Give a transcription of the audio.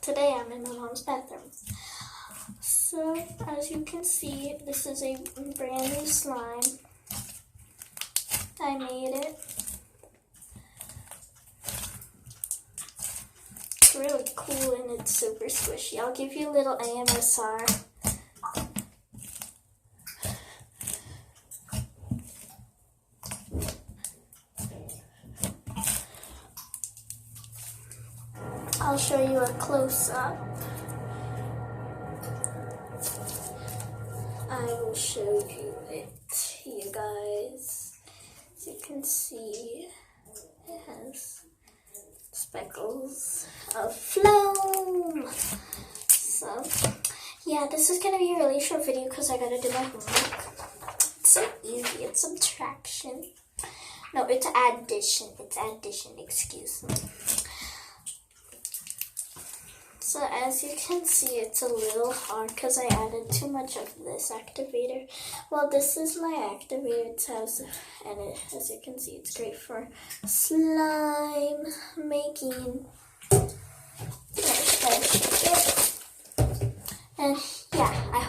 Today I'm in my mom's bathroom. So, as you can see, this is a brand new slime. I made it. It's really cool and it's super squishy. I'll give you a little AMSR. I'll show you a close-up. I will show you it, you guys. As you can see, it has speckles of foam. So, yeah, this is going to be a really short video because I got to do my homework. It's so easy. It's subtraction. No, it's addition. It's addition, excuse me. So as you can see, it's a little hard because I added too much of this activator. Well, this is my activator. It has, and as you can see, it's great for slime making. And